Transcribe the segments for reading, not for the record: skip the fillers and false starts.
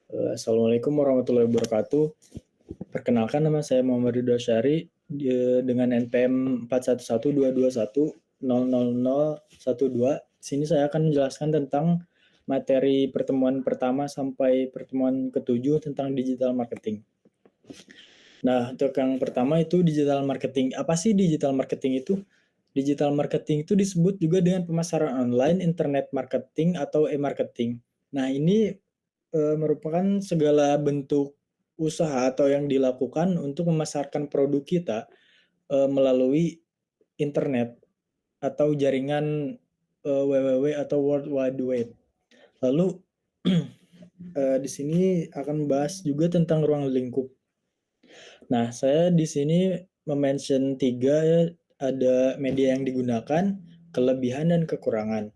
Assalamualaikum warahmatullahi wabarakatuh. Perkenalkan, nama saya Muhammad Ridho Syari dengan NPM 411221000012. Sini saya akan menjelaskan tentang materi pertemuan pertama sampai pertemuan ketujuh tentang digital marketing. Nah, untuk yang pertama itu digital marketing. Apa sih digital marketing itu? Digital marketing itu disebut juga dengan pemasaran online, internet marketing, atau e-marketing. Nah, ini merupakan segala bentuk usaha atau yang dilakukan untuk memasarkan produk kita melalui internet atau jaringan www atau World Wide Web. Lalu di sini akan membahas juga tentang ruang lingkup. Nah, saya di sini mention 3 ya, ada media yang digunakan, kelebihan dan kekurangan.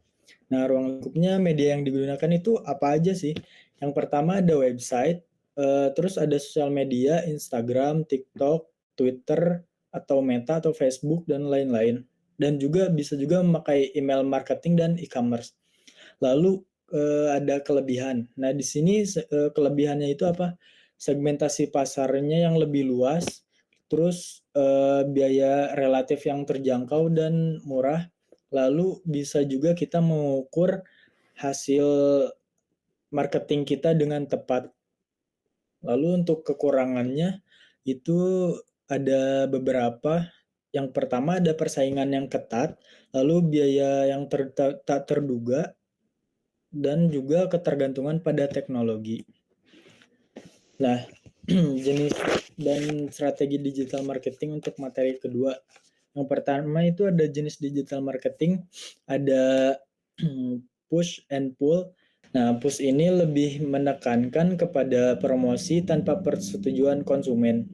Nah, ruang lingkupnya media yang digunakan itu apa aja sih? Yang pertama ada website, terus ada sosial media, Instagram, TikTok, Twitter, atau Meta atau Facebook dan lain-lain. Dan juga bisa juga memakai email marketing dan e-commerce. Lalu ada kelebihan. Nah, di sini kelebihannya itu apa? Segmentasi pasarnya yang lebih luas, terus biaya relatif yang terjangkau dan murah. Lalu bisa juga kita mengukur hasil marketing kita dengan tepat. Lalu untuk kekurangannya itu ada beberapa. Yang pertama ada persaingan yang ketat, lalu biaya yang tak terduga, dan juga ketergantungan pada teknologi. Nah, jenis dan strategi digital marketing untuk materi kedua. Yang pertama itu ada jenis digital marketing, ada push and pull. Nah, push ini lebih menekankan kepada promosi tanpa persetujuan konsumen.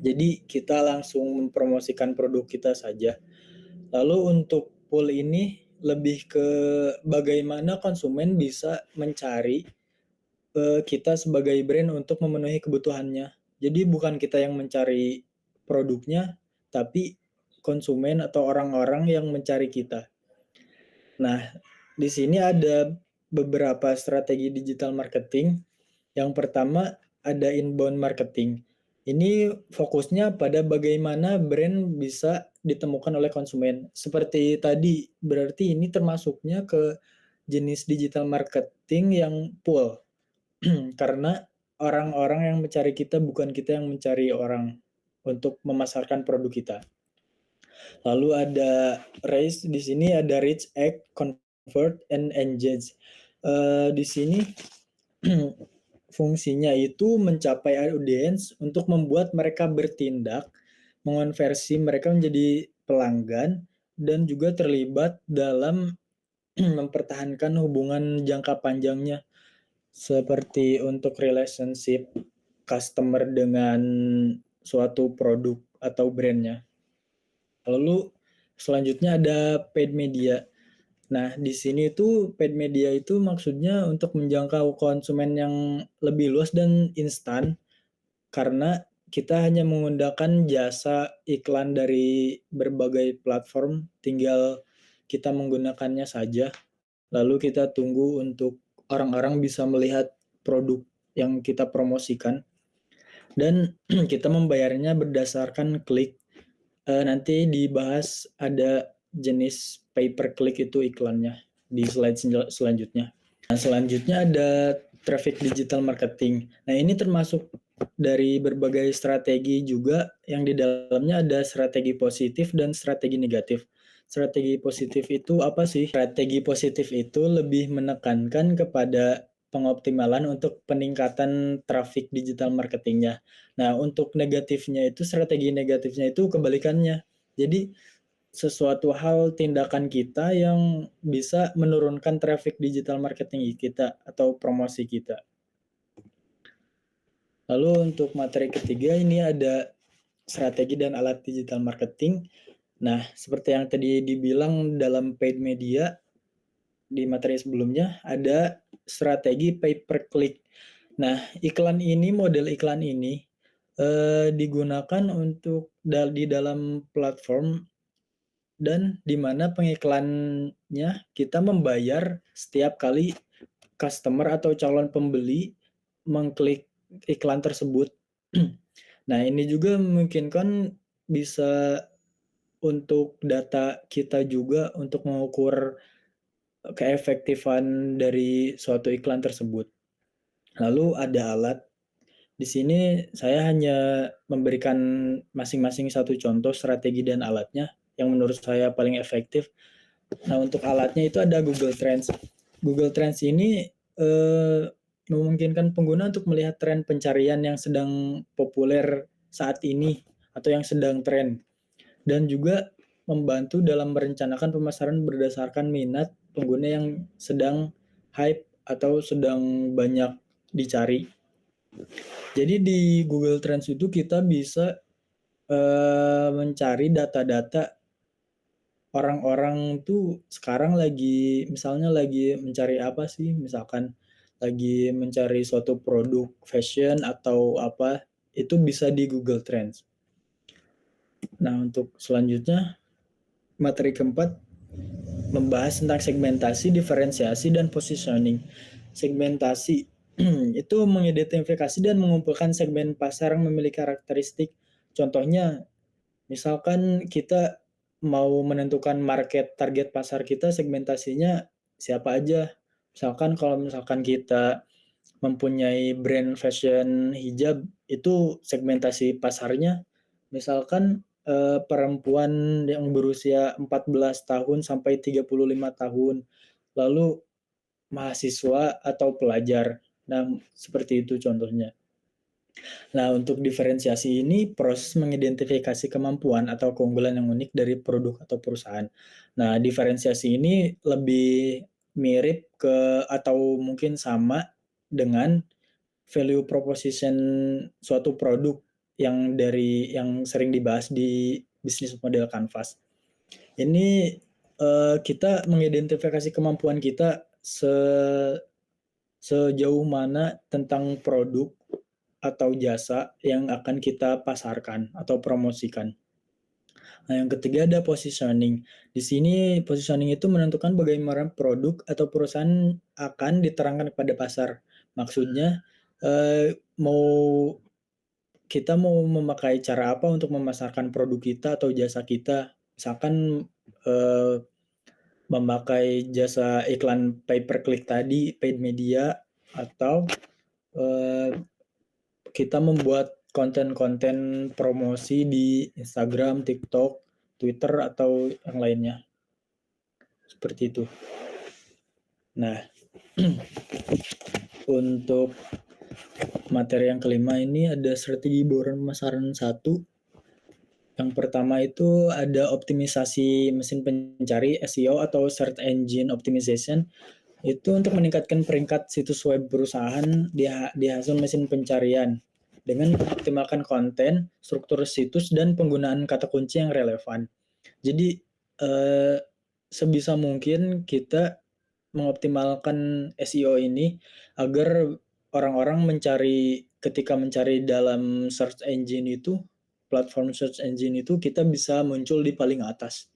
Jadi kita langsung mempromosikan produk kita saja. Lalu untuk pull ini lebih ke bagaimana konsumen bisa mencari kita sebagai brand untuk memenuhi kebutuhannya. Jadi bukan kita yang mencari produknya, tapi konsumen atau orang-orang yang mencari kita. Nah, di sini ada beberapa strategi digital marketing. Yang pertama ada inbound marketing. Ini fokusnya pada bagaimana brand bisa ditemukan oleh konsumen. Seperti tadi, berarti ini termasuknya ke jenis digital marketing yang pull. Karena orang-orang yang mencari kita bukan kita yang mencari orang untuk memasarkan produk kita. Lalu ada raise, di sini ada reach, act, convert, and engage. Di sini fungsinya itu mencapai audiens untuk membuat mereka bertindak, mengonversi mereka menjadi pelanggan, dan juga terlibat dalam mempertahankan hubungan jangka panjangnya, seperti untuk relationship customer dengan suatu produk atau brandnya. Lalu selanjutnya ada paid media. Nah, di sini tuh paid media itu maksudnya untuk menjangkau konsumen yang lebih luas dan instan, karena kita hanya menggunakan jasa iklan dari berbagai platform, tinggal kita menggunakannya saja. Lalu kita tunggu untuk orang-orang bisa melihat produk yang kita promosikan. Dan kita membayarnya berdasarkan klik. Nanti dibahas ada jenis pay per click itu iklannya di slide selanjutnya. Nah, selanjutnya ada traffic digital marketing. Nah, ini termasuk dari berbagai strategi juga, yang di dalamnya ada strategi positif dan strategi negatif. Strategi positif itu apa sih? Strategi positif itu lebih menekankan kepada pengoptimalan untuk peningkatan traffic digital marketingnya. Nah, untuk negatifnya itu, strategi negatifnya itu kebalikannya. Jadi, sesuatu hal tindakan kita yang bisa menurunkan traffic digital marketing kita atau promosi kita. Lalu untuk materi ketiga ini ada strategi dan alat digital marketing. Nah, seperti yang tadi dibilang dalam paid media di materi sebelumnya, ada strategi pay per click. Nah, model iklan ini digunakan untuk di dalam platform, dan di mana pengiklannya kita membayar setiap kali customer atau calon pembeli mengklik iklan tersebut. Nah, ini juga memungkinkan bisa untuk data kita juga untuk mengukur keefektifan dari suatu iklan tersebut. Lalu ada alat. Di sini saya hanya memberikan masing-masing satu contoh strategi dan alatnya yang menurut saya paling efektif. Nah, untuk alatnya itu ada Google Trends. Google Trends ini memungkinkan pengguna untuk melihat tren pencarian yang sedang populer saat ini atau yang sedang tren, dan juga membantu dalam merencanakan pemasaran berdasarkan minat pengguna yang sedang hype atau sedang banyak dicari. Jadi di Google Trends itu kita bisa mencari data-data orang-orang tuh sekarang lagi, misalnya lagi mencari apa sih, misalkan lagi mencari suatu produk fashion atau apa, itu bisa di Google Trends. Nah, untuk selanjutnya, materi keempat membahas tentang segmentasi, diferensiasi, dan positioning. Segmentasi itu mengidentifikasi dan mengumpulkan segmen pasar yang memiliki karakteristik. Contohnya, misalkan kita mau menentukan market target pasar kita, segmentasinya siapa aja. Misalkan kalau misalkan kita mempunyai brand fashion hijab, itu segmentasi pasarnya misalkan perempuan yang berusia 14 tahun sampai 35 tahun, lalu mahasiswa atau pelajar. Nah, seperti itu contohnya. Nah, untuk diferensiasi ini proses mengidentifikasi kemampuan atau keunggulan yang unik dari produk atau perusahaan. Nah, diferensiasi ini lebih mirip ke atau mungkin sama dengan value proposition suatu produk yang sering dibahas di bisnis model Canvas. Ini kita mengidentifikasi kemampuan kita sejauh mana tentang produk atau jasa yang akan kita pasarkan atau promosikan. Nah, yang ketiga ada positioning. Di sini positioning itu menentukan bagaimana produk atau perusahaan akan diterangkan kepada pasar. Maksudnya mau kita mau memakai cara apa untuk memasarkan produk kita atau jasa kita. Misalkan memakai jasa iklan pay per click tadi, paid media, atau kita membuat konten-konten promosi di Instagram, TikTok, Twitter, atau yang lainnya. Seperti itu. Nah, untuk materi yang kelima ini ada strategi bauran pemasaran 1. Yang pertama itu ada optimisasi mesin pencari SEO atau Search Engine Optimization. Itu untuk meningkatkan peringkat situs web perusahaan di hasil mesin pencarian dengan mengoptimalkan konten, struktur situs, dan penggunaan kata kunci yang relevan. Jadi sebisa mungkin kita mengoptimalkan SEO ini agar orang-orang ketika mencari dalam search engine itu, platform search engine itu, kita bisa muncul di paling atas.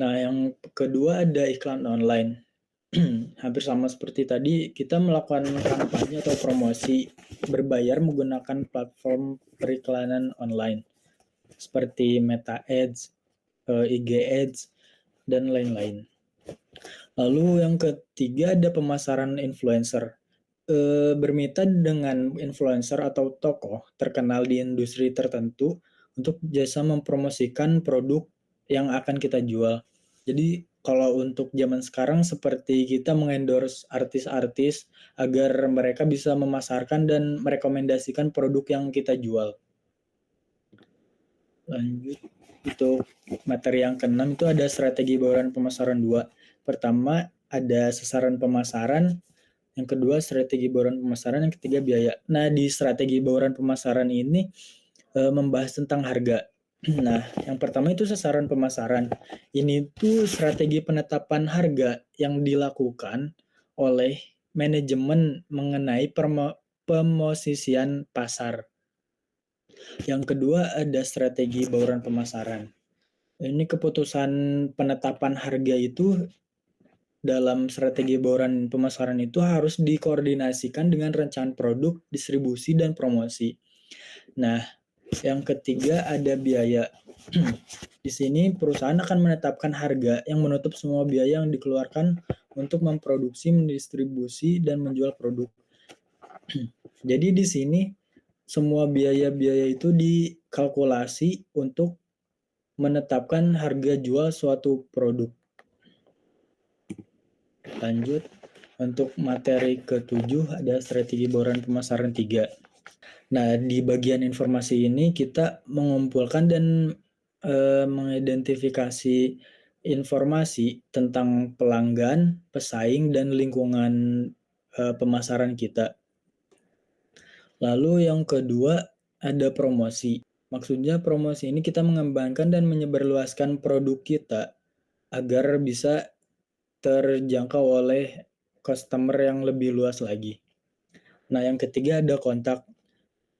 Nah, yang kedua ada iklan online. Hampir sama seperti tadi, kita melakukan kampanye atau promosi berbayar menggunakan platform periklanan online seperti Meta Ads, IG Ads, dan lain-lain. Lalu yang ketiga ada pemasaran influencer. Bermitra dengan influencer atau tokoh terkenal di industri tertentu untuk jasa mempromosikan produk yang akan kita jual. Jadi kalau untuk zaman sekarang seperti kita mengendorse artis-artis agar mereka bisa memasarkan dan merekomendasikan produk yang kita jual. Lanjut, untuk materi yang keenam itu ada strategi bauran pemasaran 2. Pertama ada sasaran pemasaran, yang kedua strategi bauran pemasaran, yang ketiga biaya. Nah, di strategi bauran pemasaran ini membahas tentang harga. Nah, yang pertama itu sasaran pemasaran. Ini tuh strategi penetapan harga yang dilakukan oleh manajemen mengenai pemosisian pasar. Yang kedua ada strategi bauran pemasaran. Ini keputusan penetapan harga itu dalam strategi bauran pemasaran itu harus dikoordinasikan dengan rencana produk, distribusi, dan promosi. Nah, yang ketiga ada biaya. Di sini perusahaan akan menetapkan harga yang menutup semua biaya yang dikeluarkan untuk memproduksi, mendistribusi, dan menjual produk. Jadi di sini semua biaya-biaya itu dikalkulasi untuk menetapkan harga jual suatu produk. Lanjut, untuk materi ke-7 ada strategi bauran pemasaran 3. Nah, di bagian informasi ini kita mengumpulkan dan mengidentifikasi informasi tentang pelanggan, pesaing, dan lingkungan pemasaran kita. Lalu yang kedua ada promosi. Maksudnya promosi ini kita mengembangkan dan menyebarluaskan produk kita agar bisa terjangkau oleh customer yang lebih luas lagi. Nah, yang ketiga ada kontak.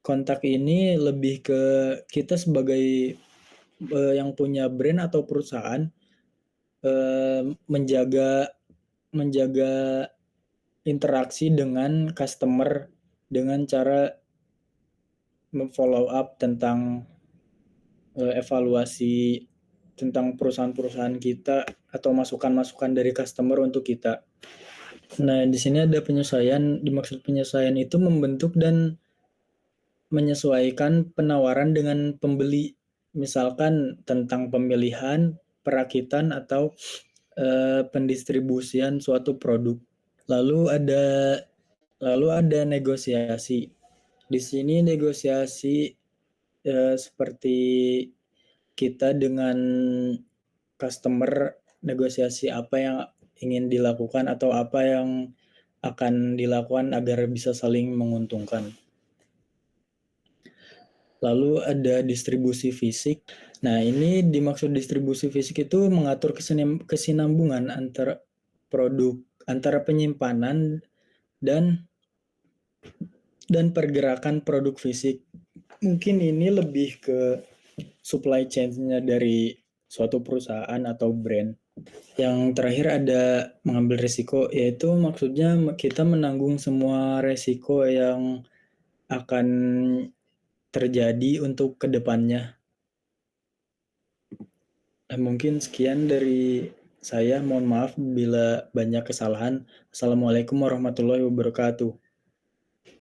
Kontak ini lebih ke kita sebagai yang punya brand atau perusahaan menjaga interaksi dengan customer dengan cara memfollow up tentang evaluasi tentang perusahaan-perusahaan kita atau masukan-masukan dari customer untuk kita. Nah, di sini ada penyesuaian. Dimaksud penyesuaian itu membentuk dan menyesuaikan penawaran dengan pembeli. Misalkan tentang pemilihan, perakitan, atau pendistribusian suatu produk. Lalu ada negosiasi. Di sini negosiasi seperti kita dengan customer, negosiasi apa yang ingin dilakukan atau apa yang akan dilakukan agar bisa saling menguntungkan. Lalu ada distribusi fisik. Nah, ini dimaksud distribusi fisik itu mengatur kesinambungan antara produk, antara penyimpanan dan pergerakan produk fisik. Mungkin ini lebih ke supply chain-nya dari suatu perusahaan atau brand. Yang terakhir ada mengambil risiko, yaitu maksudnya kita menanggung semua risiko yang akan terjadi untuk kedepannya. Mungkin sekian dari saya. Mohon maaf bila banyak kesalahan. Assalamualaikum warahmatullahi wabarakatuh.